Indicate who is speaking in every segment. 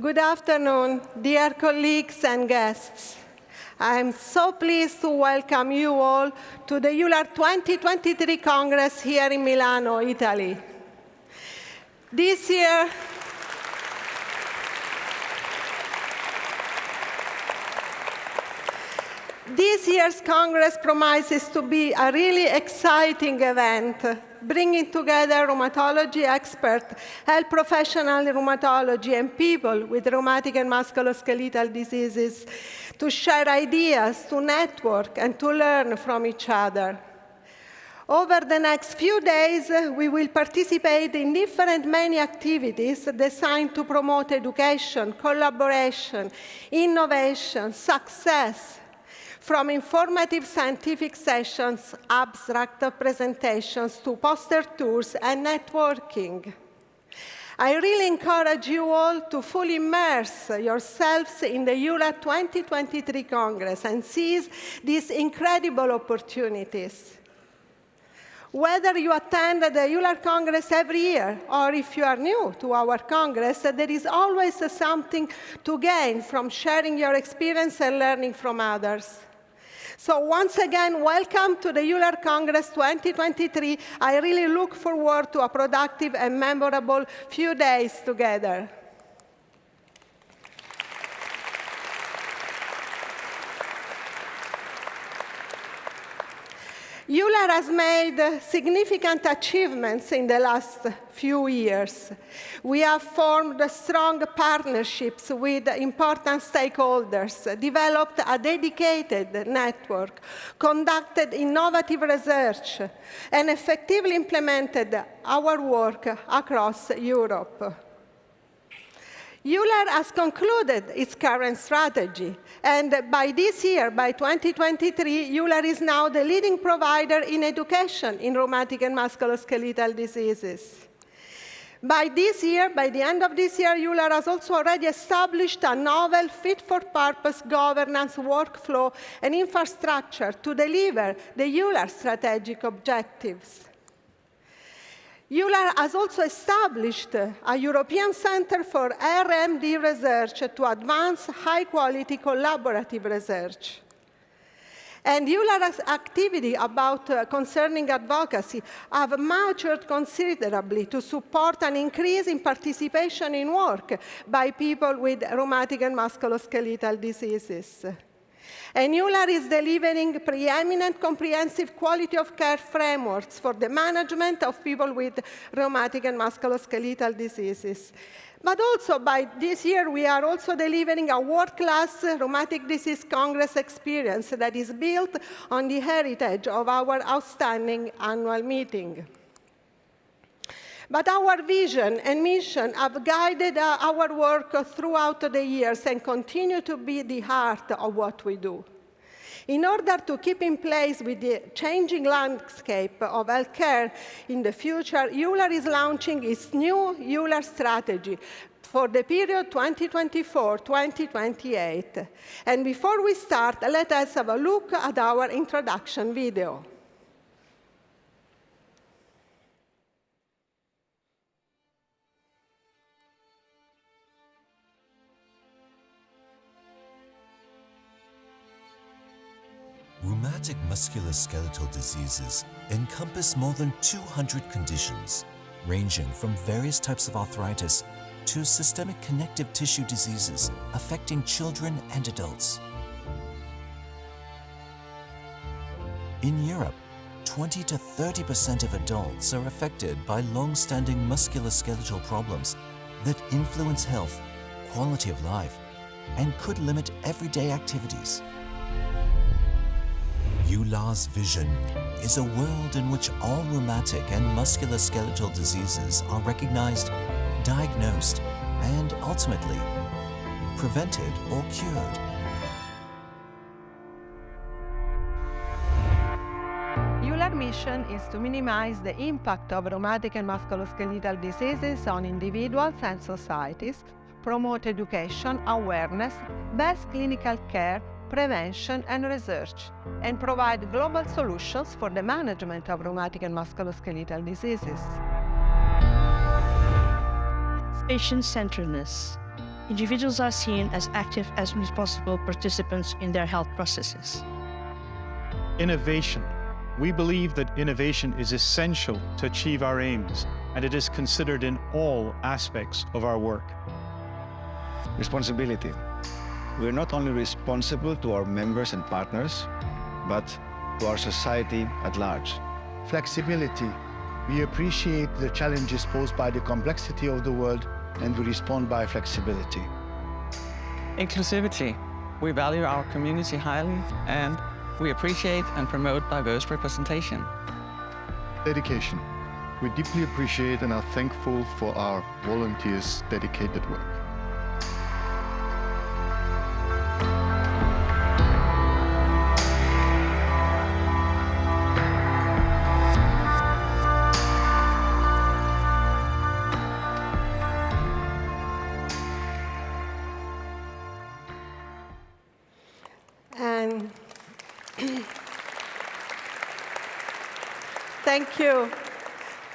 Speaker 1: Good afternoon, dear colleagues and guests. I'm so pleased to welcome you all to the EULAR 2023 Congress here in Milano, Italy. This year's Congress promises to be a really exciting event, bringing together rheumatology experts, health professionals in rheumatology, and people with rheumatic and musculoskeletal diseases to share ideas, to network, and to learn from each other. Over the next few days, we will participate in many activities designed to promote education, collaboration, innovation, success, from informative scientific sessions, abstract presentations, to poster tours and networking. I really encourage you all to fully immerse yourselves in the EULAR 2023 Congress and seize these incredible opportunities. Whether you attend the EULAR Congress every year, or if you are new to our Congress, there is always something to gain from sharing your experience and learning from others. So once again, welcome to the EULAR Congress 2023. I really look forward to a productive and memorable few days together. EULAR has made significant achievements in the last few years. We have formed strong partnerships with important stakeholders, developed a dedicated network, conducted innovative research, and effectively implemented our work across Europe. EULAR has concluded its current strategy, and by this year, by 2023, EULAR is now the leading provider in education in rheumatic and musculoskeletal diseases. By the end of this year, EULAR has also already established a novel fit-for-purpose governance workflow and infrastructure to deliver the EULAR strategic objectives. EULAR has also established a European Center for R&D research to advance high-quality collaborative research. And EULAR's activity concerning advocacy have matured considerably to support an increase in participation in work by people with rheumatic and musculoskeletal diseases. And EULAR is delivering preeminent comprehensive quality of care frameworks for the management of people with rheumatic and musculoskeletal diseases. But also by this year, we are also delivering a world-class rheumatic disease congress experience that is built on the heritage of our outstanding annual meeting. But our vision and mission have guided our work throughout the years and continue to be the heart of what we do. In order to keep in place with the changing landscape of healthcare in the future, EULAR is launching its new EULAR strategy for the period 2024-2028. And before we start, let us have a look at our introduction video.
Speaker 2: Rheumatic musculoskeletal diseases encompass more than 200 conditions, ranging from various types of arthritis to systemic connective tissue diseases affecting children and adults. In Europe, 20 to 30% of adults are affected by long-standing musculoskeletal problems that influence health, quality of life, and could limit everyday activities. EULAR's vision is a world in which all rheumatic and musculoskeletal diseases are recognized, diagnosed, and ultimately prevented or cured.
Speaker 1: EULAR mission is to minimize the impact of rheumatic and musculoskeletal diseases on individuals and societies, promote education, awareness, best clinical care, prevention and research, and provide global solutions for the management of rheumatic and musculoskeletal diseases.
Speaker 3: Patient-centeredness. individuals are seen as active and responsible participants in their health processes.
Speaker 4: Innovation. We believe that innovation is essential to achieve our aims, and it is considered in all aspects of our work.
Speaker 5: Responsibility. We are not only responsible to our members and partners, but to our society at large.
Speaker 6: Flexibility. We appreciate the challenges posed by the complexity of the world, and we respond by flexibility.
Speaker 7: Inclusivity. We value our community highly, and we appreciate and promote diverse representation.
Speaker 8: Dedication. We deeply appreciate and are thankful for our volunteers' dedicated work.
Speaker 1: And thank you.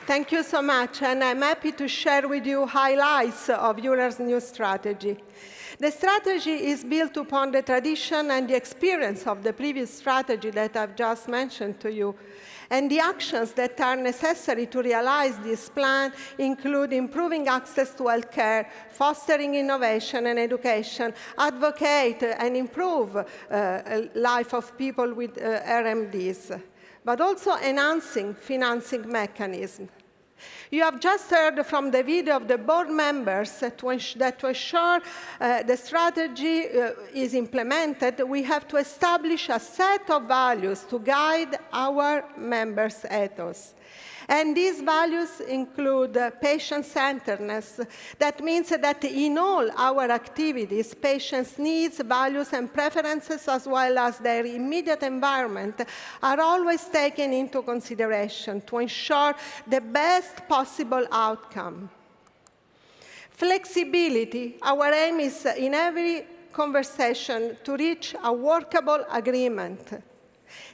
Speaker 1: Thank you so much, and I'm happy to share with you highlights of EULAR's new strategy. The strategy is built upon the tradition and the experience of the previous strategy that I've just mentioned to you. And the actions that are necessary to realize this plan include improving access to healthcare, fostering innovation and education, advocate and improve life of people with RMDs, but also enhancing financing mechanisms. You have just heard from the video of the board members that to ensure the strategy is implemented, we have to establish a set of values to guide our members' ethos. And these values include patient-centeredness. That means that in all our activities, patients' needs, values, and preferences, as well as their immediate environment, are always taken into consideration to ensure the best possible outcome. Flexibility. Our aim is in every conversation to reach a workable agreement.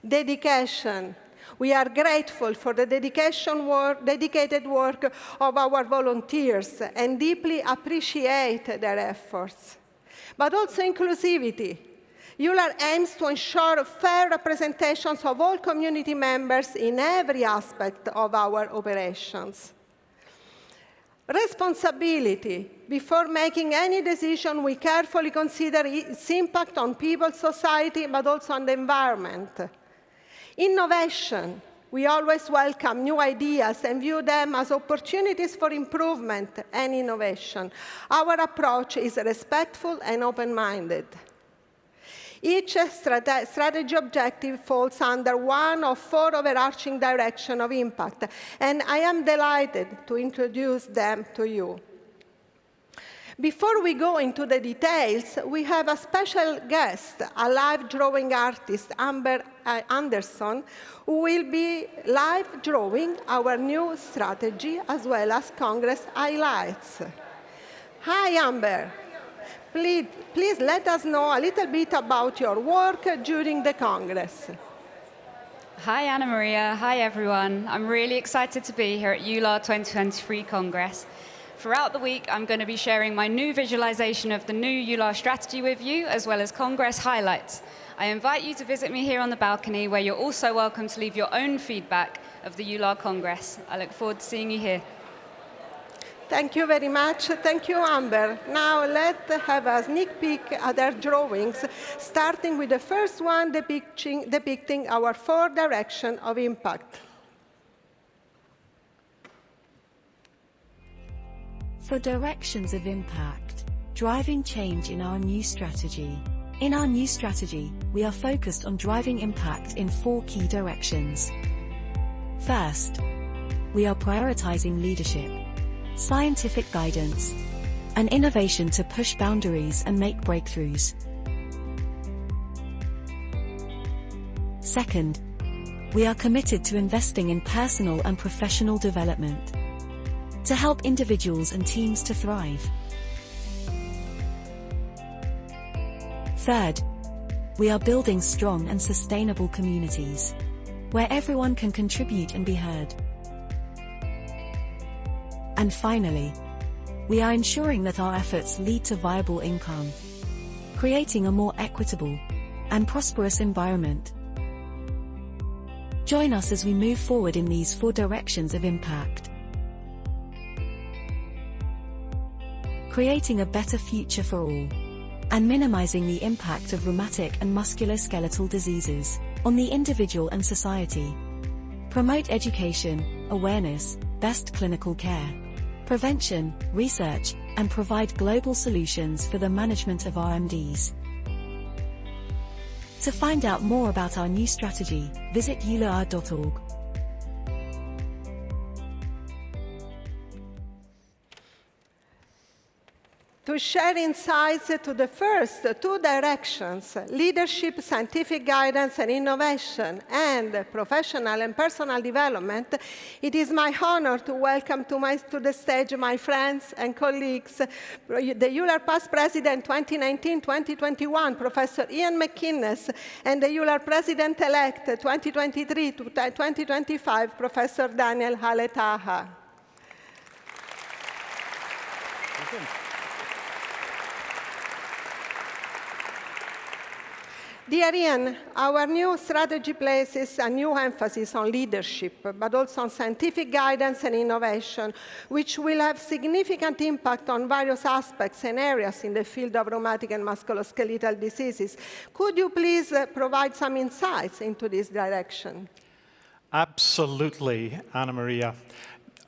Speaker 1: Dedication. We are grateful for the dedicated work of our volunteers and deeply appreciate their efforts. But also inclusivity. EULAR aims to ensure fair representations of all community members in every aspect of our operations. Responsibility. Before making any decision, we carefully consider its impact on people, society, but also on the environment. Innovation. We always welcome new ideas and view them as opportunities for improvement and innovation. Our approach is respectful and open-minded. Each strategy objective falls under one of 4 overarching directions of impact, and I am delighted to introduce them to you. Before we go into the details, we have a special guest, a live drawing artist, Amber Anderson, who will be live drawing our new strategy as well as Congress highlights. Hi, Amber. Please let us know a little bit about your work during the Congress.
Speaker 9: Hi, AnnaMaria. Hi, everyone. I'm really excited to be here at EULAR 2023 Congress. Throughout the week, I'm going to be sharing my new visualization of the new EULAR strategy with you, as well as Congress highlights. I invite you to visit me here on the balcony, where you're also welcome to leave your own feedback of the EULAR Congress. I look forward to seeing you here.
Speaker 1: Thank you very much. Thank you, Amber. Now let's have a sneak peek at our drawings, starting with the first one depicting our 4 directions of impact.
Speaker 10: 4 directions of impact, driving change in our new strategy. In our new strategy, we are focused on driving impact in 4 key directions. First, we are prioritizing leadership, scientific guidance, and innovation to push boundaries and make breakthroughs. Second, we are committed to investing in personal and professional development to help individuals and teams to thrive. Third, we are building strong and sustainable communities where everyone can contribute and be heard. And finally, We are ensuring that our efforts lead to viable income, creating a more equitable and prosperous environment. Join us as we move forward in these 4 directions of impact. Creating a better future for all, and minimizing the impact of rheumatic and musculoskeletal diseases on the individual and society. Promote education, awareness, best clinical care, prevention, research, and provide global solutions for the management of RMDs. To find out more about our new strategy, visit EULAR.org.
Speaker 1: To share insights to the first 2 directions, leadership, scientific guidance and innovation, and professional and personal development, it is my honor to welcome to the stage my friends and colleagues, the EULAR past president 2019-2021, Professor Ian McInnes, and the EULAR president-elect 2023 to 2025, Professor Daniel Haletaha. Dear Ian, our new strategy places a new emphasis on leadership, but also on scientific guidance and innovation, which will have significant impact on various aspects and areas in the field of rheumatic and musculoskeletal diseases. Could you please provide some insights into this direction?
Speaker 4: Absolutely, AnnaMaria.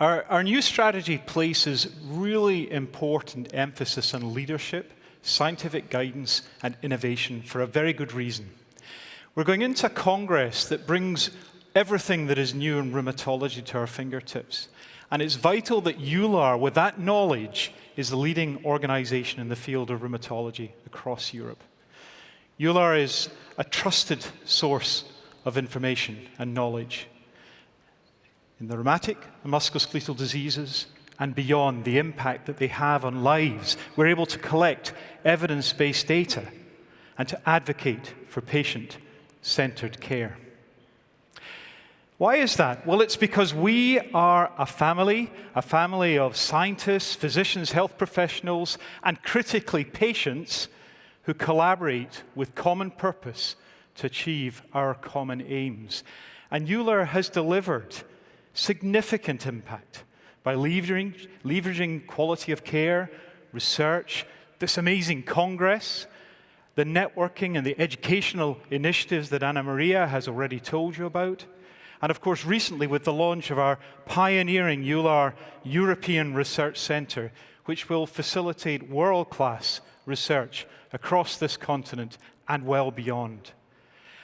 Speaker 4: Our new strategy places really important emphasis on leadership, scientific guidance, and innovation for a very good reason. We're going into a congress that brings everything that is new in rheumatology to our fingertips. And it's vital that EULAR, with that knowledge, is the leading organization in the field of rheumatology across Europe. EULAR is a trusted source of information and knowledge in the rheumatic and musculoskeletal diseases, and beyond, the impact that they have on lives. We're able to collect evidence-based data and to advocate for patient-centered care. Why is that? Well, it's because we are a family of scientists, physicians, health professionals, and critically patients who collaborate with common purpose to achieve our common aims. And EULAR has delivered significant impact by leveraging quality of care, research, this amazing congress, the networking and the educational initiatives that AnnaMaria has already told you about, and of course recently with the launch of our pioneering EULAR European Research Centre, which will facilitate world-class research across this continent and well beyond.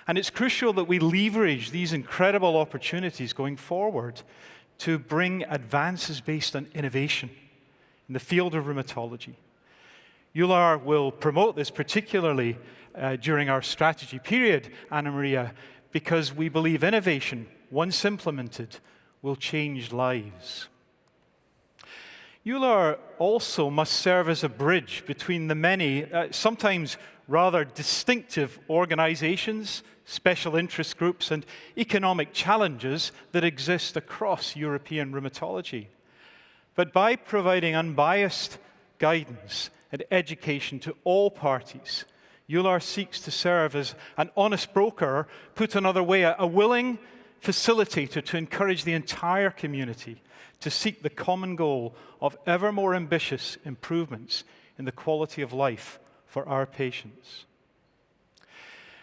Speaker 4: And it's crucial that we leverage these incredible opportunities going forward to bring advances based on innovation in the field of rheumatology. EULAR will promote this particularly during our strategy period, AnnaMaria, because we believe innovation, once implemented, will change lives. EULAR also must serve as a bridge between the many, sometimes rather distinctive organizations, special interest groups, and economic challenges that exist across European rheumatology. But by providing unbiased guidance and education to all parties, EULAR seeks to serve as an honest broker, put another way, a willing facilitator to encourage the entire community to seek the common goal of ever more ambitious improvements in the quality of life for our patients.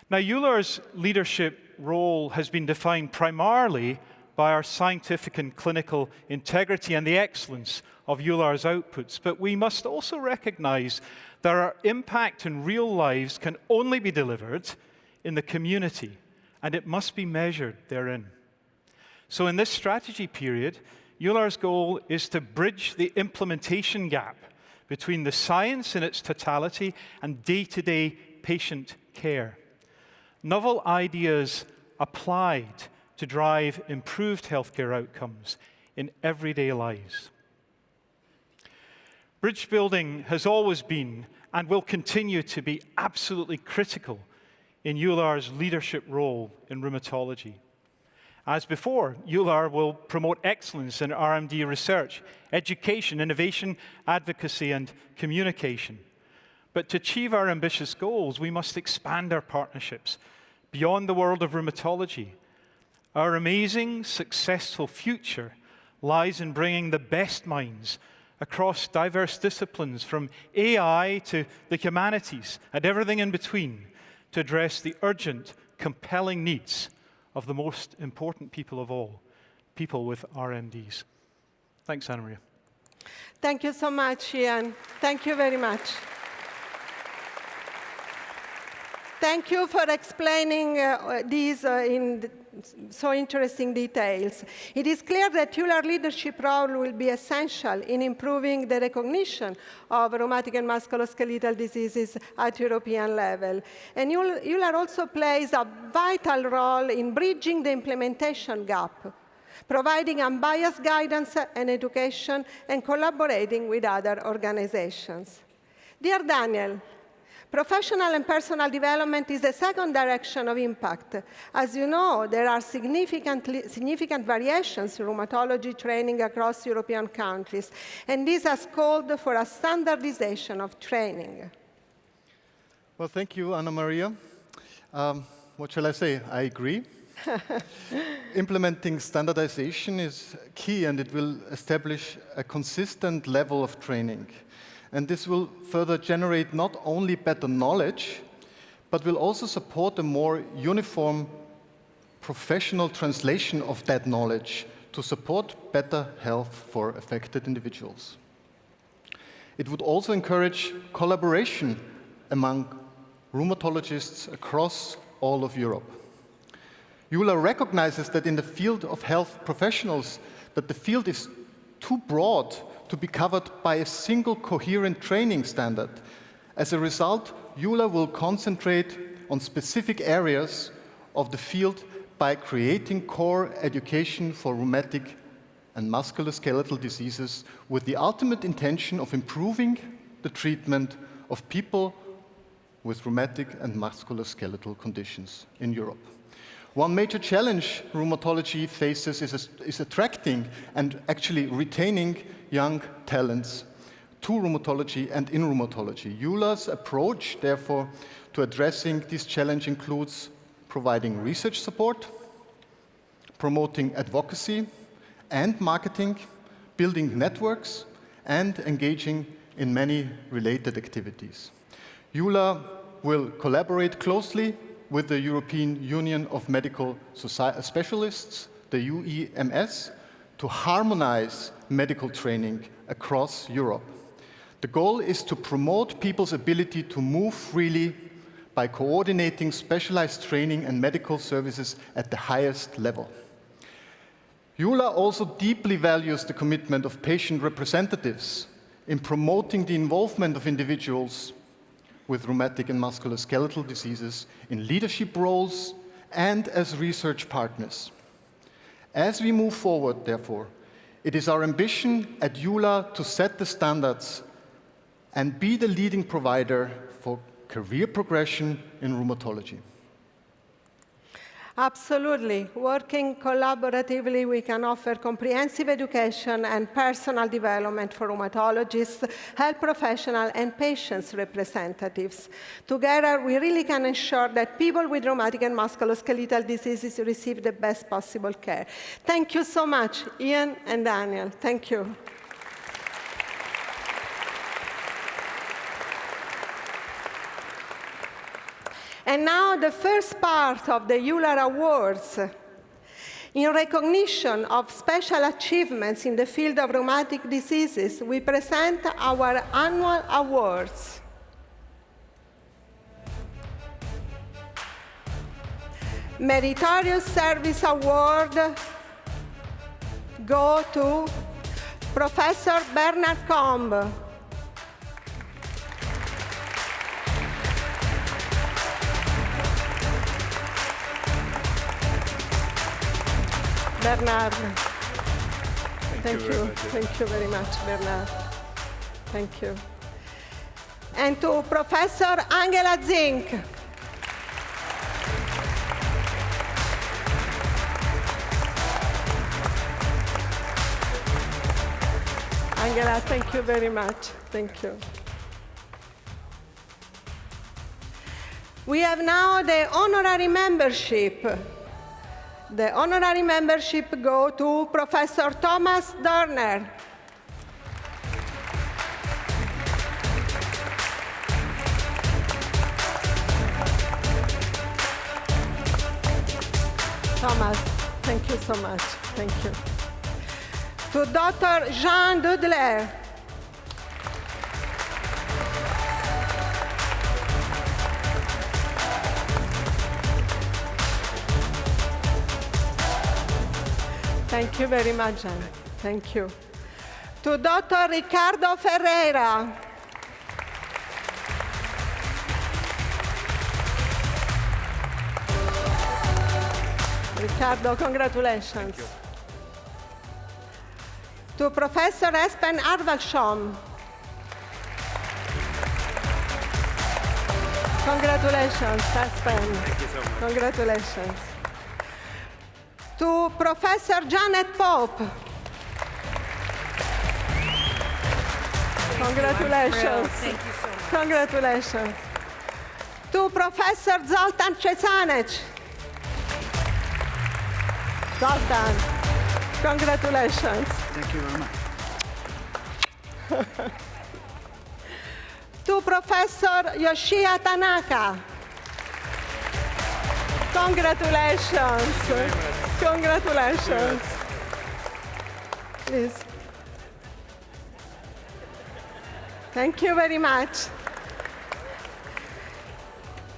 Speaker 4: Now, EULAR's leadership role has been defined primarily by our scientific and clinical integrity and the excellence of EULAR's outputs, but we must also recognize that our impact in real lives can only be delivered in the community, and it must be measured therein. So in this strategy period, EULAR's goal is to bridge the implementation gap between the science in its totality and day-to-day patient care. Novel ideas applied to drive improved healthcare outcomes in everyday lives. Bridge building has always been and will continue to be absolutely critical in EULAR's leadership role in rheumatology. As before, EULAR will promote excellence in R&D research, education, innovation, advocacy, and communication. But to achieve our ambitious goals, we must expand our partnerships beyond the world of rheumatology. Our amazing, successful future lies in bringing the best minds across diverse disciplines, from AI to the humanities and everything in between, to address the urgent, compelling needs of the most important people of all, people with RMDs. Thanks, AnnaMaria.
Speaker 1: Thank you so much, Ian. Thank you very much. Thank you for explaining these in so interesting details. It is clear that EULAR leadership role will be essential in improving the recognition of rheumatic and musculoskeletal diseases at European level. And EULAR also plays a vital role in bridging the implementation gap, providing unbiased guidance and education, and collaborating with other organizations. Dear Daniel, professional and personal development is the second direction of impact. As you know, there are significant variations in rheumatology training across European countries, and this has called for a standardization of training.
Speaker 8: Well, thank you, AnnaMaria. What shall I say? I agree. Implementing standardization is key, and it will establish a consistent level of training. And this will further generate not only better knowledge, but will also support a more uniform professional translation of that knowledge to support better health for affected individuals. It would also encourage collaboration among rheumatologists across all of Europe. EULAR recognizes that in the field of health professionals, that the field is too broad to be covered by a single coherent training standard. As a result, EULAR will concentrate on specific areas of the field by creating core education for rheumatic and musculoskeletal diseases with the ultimate intention of improving the treatment of people with rheumatic and musculoskeletal conditions in Europe. One major challenge rheumatology faces is attracting and actually retaining young talents to rheumatology and in rheumatology. EULAR's approach, therefore, to addressing this challenge includes providing research support, promoting advocacy and marketing, building networks, and engaging in many related activities. EULAR will collaborate closely with the European Union of Medical Specialists, the UEMS, to harmonize medical training across Europe. The goal is to promote people's ability to move freely by coordinating specialized training and medical services at the highest level. EULAR also deeply values the commitment of patient representatives in promoting the involvement of individuals with rheumatic and musculoskeletal diseases in leadership roles and as research partners. As we move forward, therefore, it is our ambition at EULAR to set the standards and be the leading provider for career progression in rheumatology.
Speaker 1: Absolutely. Working collaboratively, we can offer comprehensive education and personal development for rheumatologists, health professionals, and patients' representatives. Together, we really can ensure that people with rheumatic and musculoskeletal diseases receive the best possible care. Thank you so much, Ian and Daniel. Thank you. And now the first part of the EULAR Awards. In recognition of special achievements in the field of rheumatic diseases, we present our annual awards. Meritorious Service Award go to Professor Bernard Combe. Bernard. Thank you. Thank you very much, Bernard. Thank you. And to Professor Angela Zink. Angela, thank you very much. Thank you. We have now the honorary membership. The honorary membership go to Professor Thomas Dorner. Thomas, thank you so much. Thank you. To Dr. Jean Dudler. Thank you very much, Jean. Thank you. To Dr. Ricardo Ferreira. Ricardo, congratulations. To Professor Espen Arvaldsson. Congratulations, Espen.
Speaker 11: Thank you so much.
Speaker 1: Congratulations. To Professor Janet Pope. Congratulations.
Speaker 11: Thank you so much.
Speaker 1: Congratulations. To Professor Zoltan Cesanec. Zoltan, congratulations.
Speaker 11: Thank you very much.
Speaker 1: To Professor Yoshia Tanaka. Congratulations. Congratulations. Please. Thank you very much.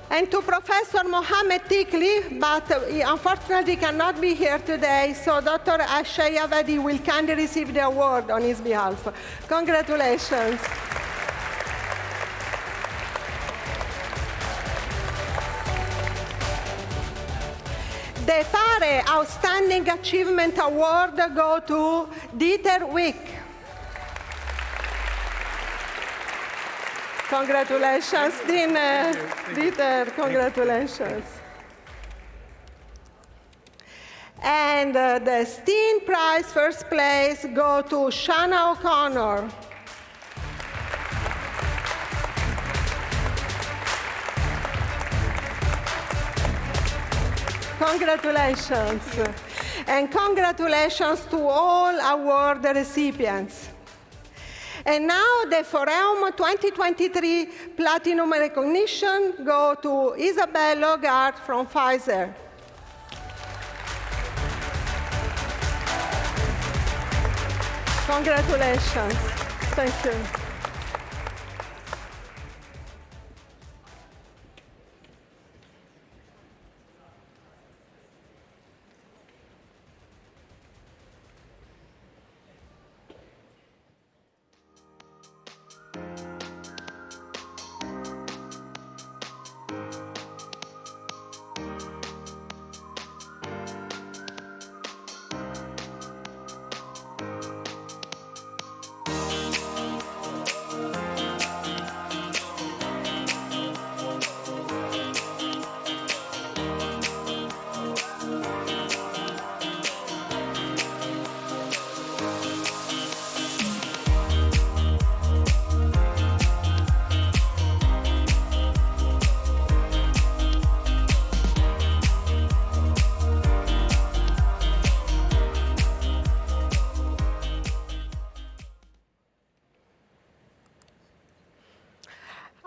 Speaker 1: And to Professor Mohammed Tikli, but he unfortunately cannot be here today, so Dr. Akshay Avadi will kindly receive the award on his behalf. Congratulations. The Pare Outstanding Achievement Award go to Dieter Wick. Congratulations, Dean. Dieter, congratulations. And the Steen Prize first place go to Shanna O'Connor. Congratulations. And congratulations to all award recipients. And now the Foreum 2023 Platinum recognition go to Isabelle Logard from Pfizer. Congratulations. Thank you.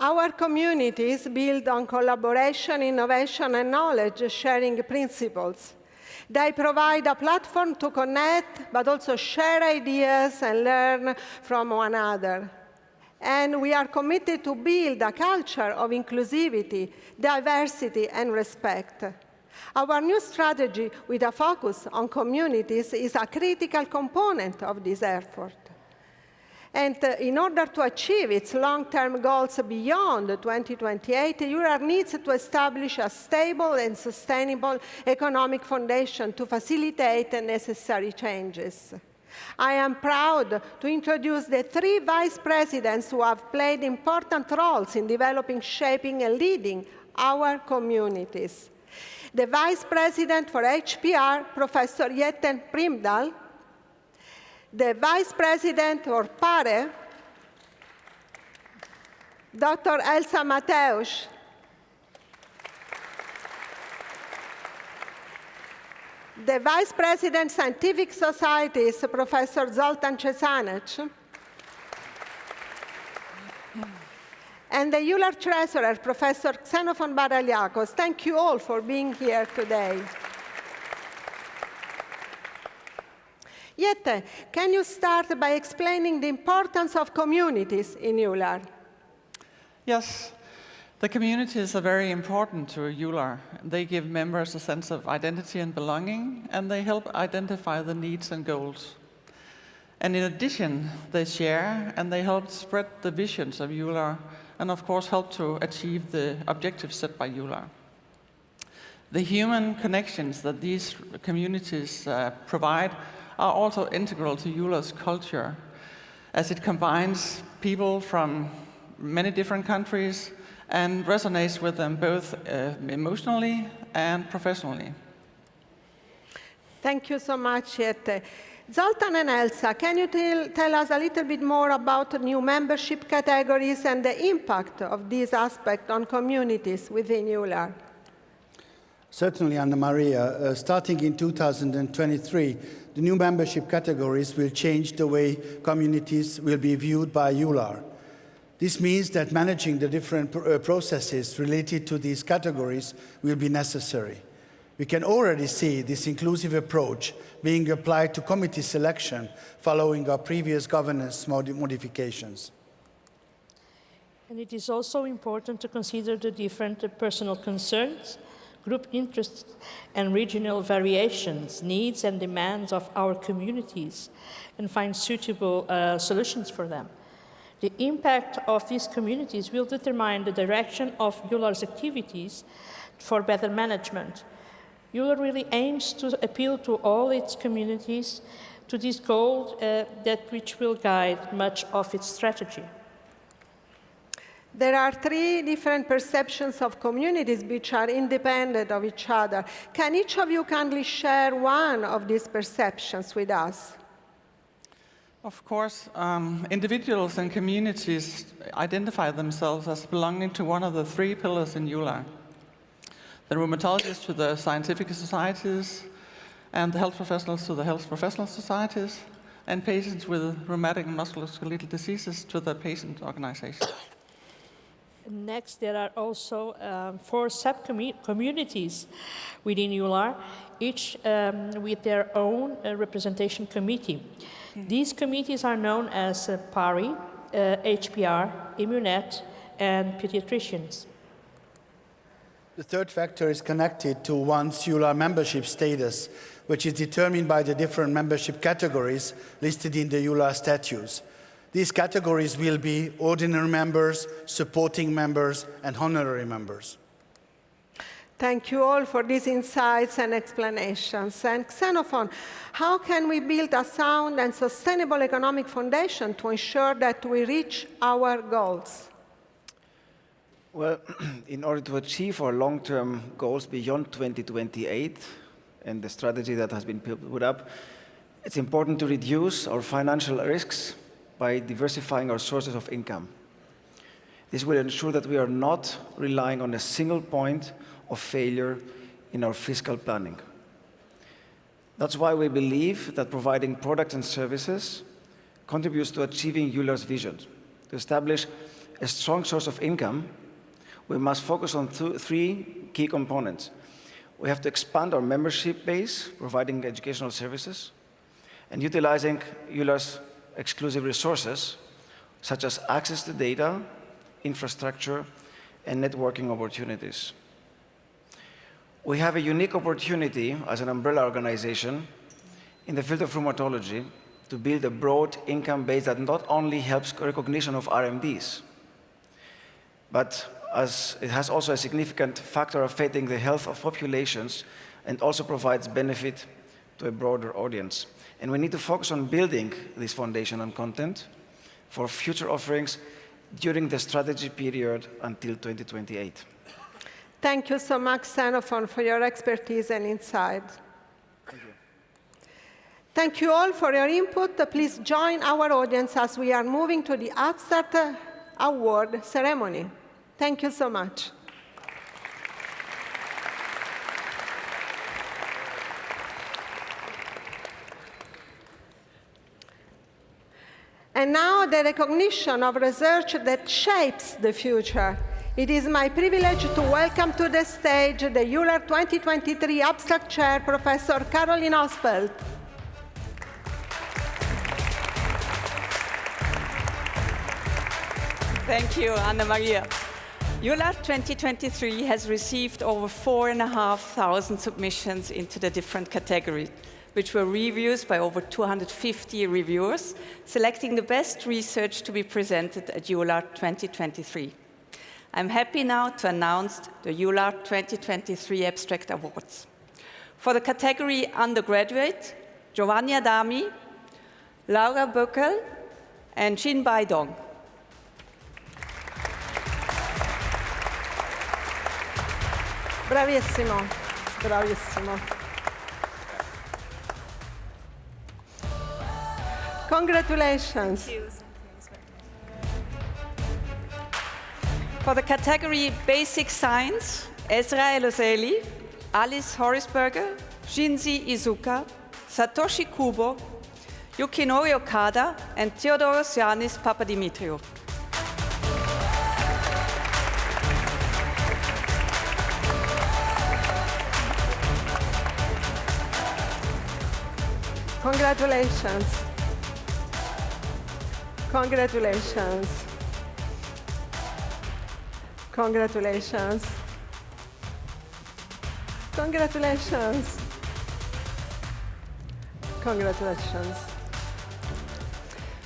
Speaker 1: Our communities build on collaboration, innovation, and knowledge-sharing principles. They provide a platform to connect, but also share ideas and learn from one another. And we are committed to build a culture of inclusivity, diversity, and respect. Our new strategy with a focus on communities is a critical component of this effort. And in order to achieve its long-term goals beyond 2028, EULAR needs to establish a stable and sustainable economic foundation to facilitate the necessary changes. I am proud to introduce the 3 vice presidents who have played important roles in developing, shaping, and leading our communities. The vice president for HPR, Professor Jetten Primdahl, the Vice President or PARE, Dr. Elsa Mateus, the Vice President Scientific Societies, Professor Zoltan Cesanec, and the EULAR Treasurer, Professor Xenophon Baraliakos. Thank you all for being here today. Jette, can you start by explaining the importance of communities in EULAR?
Speaker 7: Yes, the communities are very important to EULAR. They give members a sense of identity and belonging, and they help identify the needs and goals. And in addition, they share and they help spread the visions of EULAR, and of course help to achieve the objectives set by EULAR. The human connections that these communities provide are also integral to EULAR's culture, as it combines people from many different countries and resonates with them both emotionally and professionally.
Speaker 1: Thank you so much, Jette. Zoltan and Elsa, can you tell us a little bit more about the new membership categories and the impact of this aspect on communities within EULAR?
Speaker 6: Certainly, AnnaMaria. Starting in 2023, the new membership categories will change the way communities will be viewed by EULAR. This means that managing the different processes related to these categories will be necessary. We can already see this inclusive approach being applied to committee selection following our previous governance modifications.
Speaker 12: And it is also important to consider the different personal concerns, group interests, and regional variations, needs and demands of our communities, and find suitable solutions for them. The impact of these communities will determine the direction of EULAR's activities for better management. EULAR really aims to appeal to all its communities to this goal which will guide much of its strategy.
Speaker 1: There are three different perceptions of communities which are independent of each other. Can each of you kindly share one of these perceptions with us?
Speaker 7: Of course, individuals and communities identify themselves as belonging to one of the three pillars in EULAR. The rheumatologists to the scientific societies, and the health professionals to the health professional societies, and patients with rheumatic and musculoskeletal diseases to the patient organization.
Speaker 12: Next, there are also 4 sub-communities within EULAR, each with their own representation committee. These committees are known as PARI, HPR, Immunet, and pediatricians.
Speaker 6: The third factor is connected to one's EULAR membership status, which is determined by the different membership categories listed in the EULAR statutes. These categories will be ordinary members, supporting members, and honorary members.
Speaker 1: Thank you all for these insights and explanations. And Xenophon, how can we build a sound and sustainable economic foundation to ensure that we reach our goals?
Speaker 13: Well, in order to achieve our long-term goals beyond 2028 and the strategy that has been put up, it's important to reduce our financial risks by diversifying our sources of income. This will ensure that we are not relying on a single point of failure in our fiscal planning. That's why we believe that providing products and services contributes to achieving EULAR's vision. To establish a strong source of income, we must focus on 3 key components. We have to expand our membership base, providing educational services, and utilizing EULAR's exclusive resources, such as access to data, infrastructure, and networking opportunities. We have a unique opportunity as an umbrella organization in the field of rheumatology to build a broad income base that not only helps recognition of RMDs, but as it has also a significant factor affecting the health of populations and also provides benefit to a broader audience. And we need to focus on building this foundation and content for future offerings during the strategy period until 2028.
Speaker 1: Thank you so much, Xenophon, for your expertise and insight.
Speaker 13: Thank you.
Speaker 1: Thank you all for your input. Please join our audience as we are moving to the abstract award ceremony. Thank you so much. And now the recognition of research that shapes the future. It is my privilege to welcome to the stage the EULAR 2023 Abstract Chair, Professor Caroline Ospelt.
Speaker 14: Thank you, AnnaMaria. EULAR 2023 has received over 4,500 submissions into the different categories, which were reviewed by over 250 reviewers, selecting the best research to be presented at EULAR 2023. I'm happy now to announce the EULAR 2023 Abstract Awards. For the category Undergraduate, Giovanni Adami, Laura Böckel, and Jin Bai Dong.
Speaker 1: Bravissimo, bravissimo. Congratulations.
Speaker 14: Thank you. For the category Basic Science, Ezra Eloseli, Alice Horisberger, Shinzi Izuka, Satoshi Kubo, Yukinori Okada, and Theodoros Yannis Papadimitriou.
Speaker 1: Congratulations. Congratulations. Congratulations. Congratulations. Congratulations.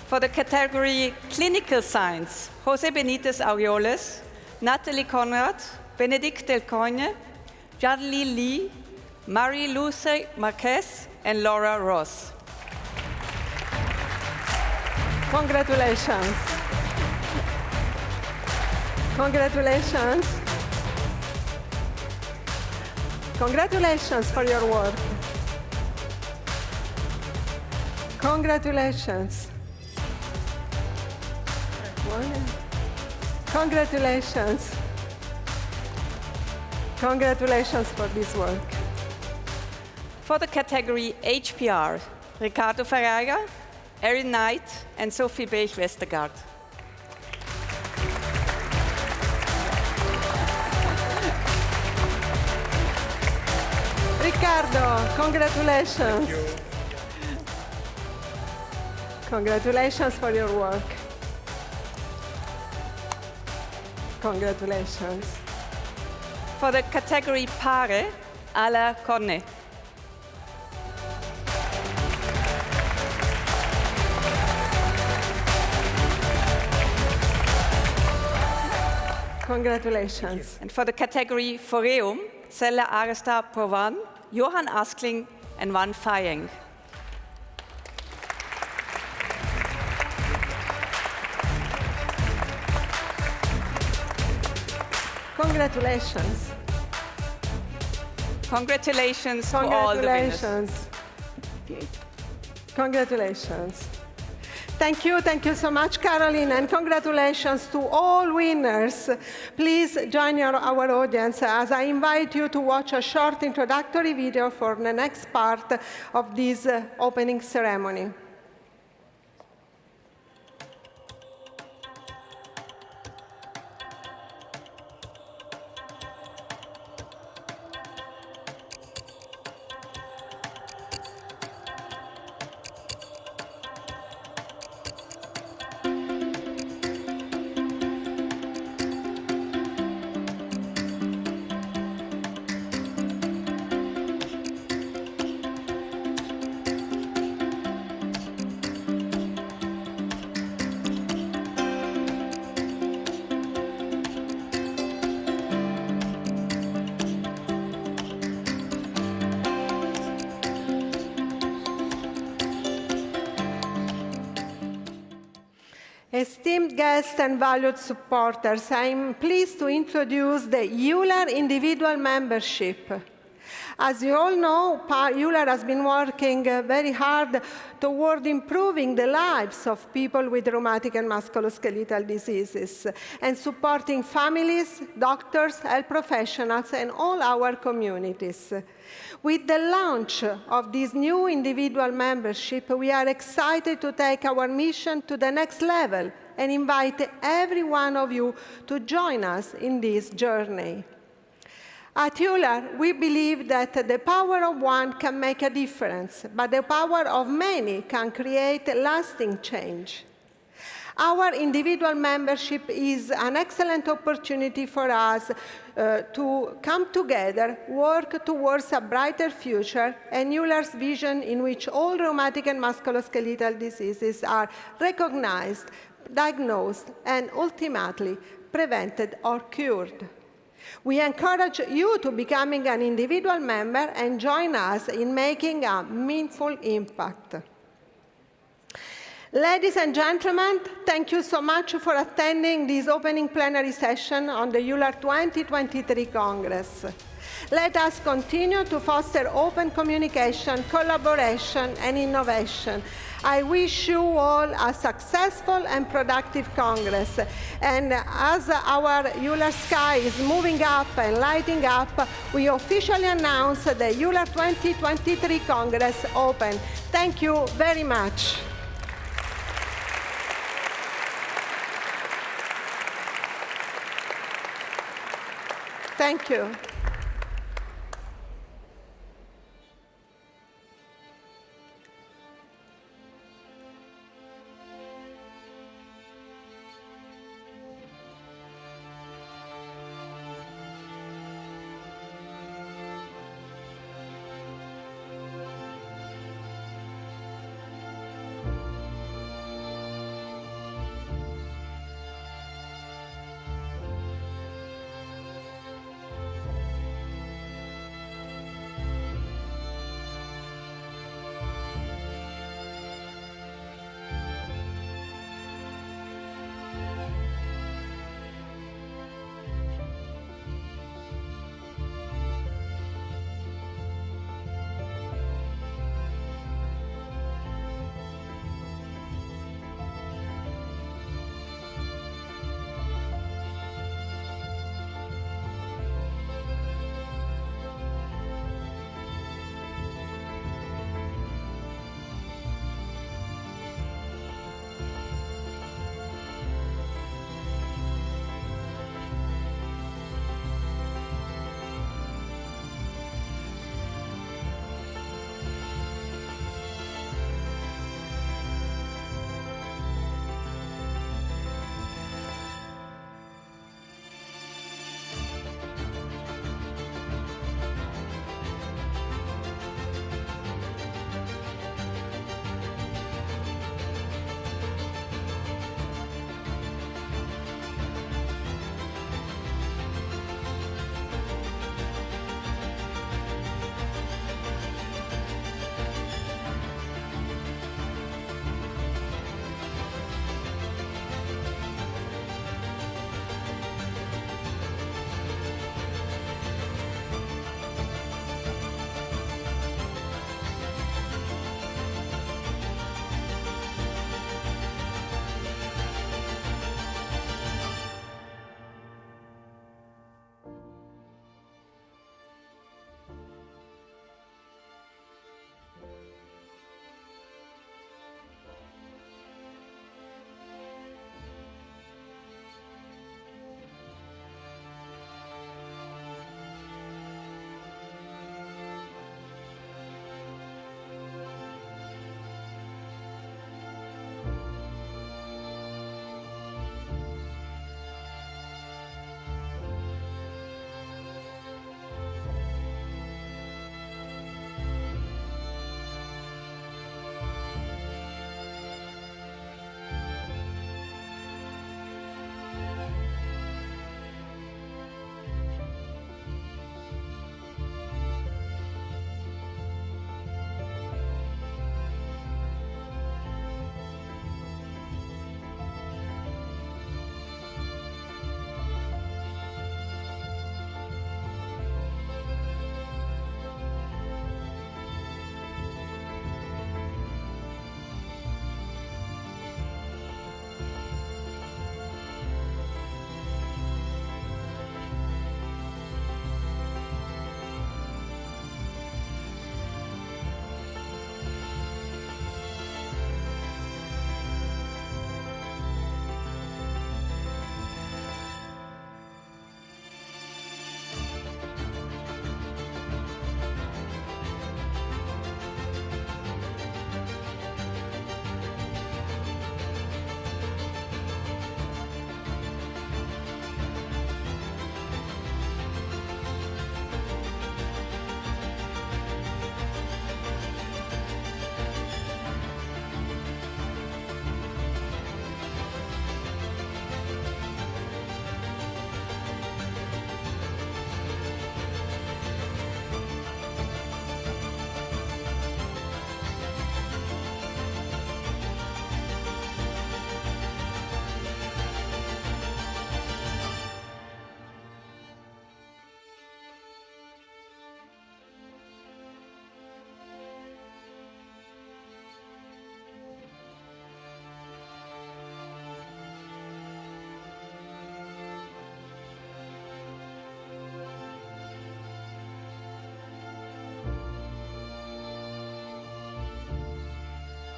Speaker 14: For the category Clinical Science, Jose Benitez Aureoles, Natalie Conrad, Benedict Del Cogne, Janli Lee, Marie-Luce Marquez, and Laura Ross.
Speaker 1: Congratulations. Congratulations. Congratulations for your work. Congratulations. Congratulations. Congratulations for this work.
Speaker 14: For the category HPR, Ricardo Ferreira, Erin Knight, and Sophie Beek-Westergaard.
Speaker 1: Ricardo, congratulations.
Speaker 15: Thank you.
Speaker 1: Congratulations for your work. Congratulations.
Speaker 14: For the category Pare, Ala Cornet.
Speaker 1: Congratulations.
Speaker 14: And for the category Foreum, Sella Aresta Provan, Johan Askling, and Van Fayeng.
Speaker 1: Congratulations.
Speaker 14: Congratulations to all the winners.
Speaker 1: Congratulations. Congratulations. Thank you so much, Caroline, and congratulations to all winners. Please join our audience as I invite you to watch a short introductory video for the next part of this opening ceremony. Esteemed guests and valued supporters, I'm pleased to introduce the EULAR individual membership. As you all know, EULAR has been working very hard toward improving the lives of people with rheumatic and musculoskeletal diseases and supporting families, doctors, health professionals, and all our communities. With the launch of this new individual membership, we are excited to take our mission to the next level and invite every one of you to join us in this journey. At EULAR, we believe that the power of one can make a difference, but the power of many can create lasting change. Our individual membership is an excellent opportunity for us to come together, work towards a brighter future, and EULAR's vision in which all rheumatic and musculoskeletal diseases are recognized, diagnosed, and ultimately prevented or cured. We encourage you to becoming an individual member and join us in making a meaningful impact. Ladies and gentlemen, thank you so much for attending this opening plenary session on the EULAR 2023 Congress. Let us continue to foster open communication, collaboration, and innovation. I wish you all a successful and productive Congress. And as our EULAR sky is moving up and lighting up, we officially announce the EULAR 2023 Congress open. Thank you very much. Thank you.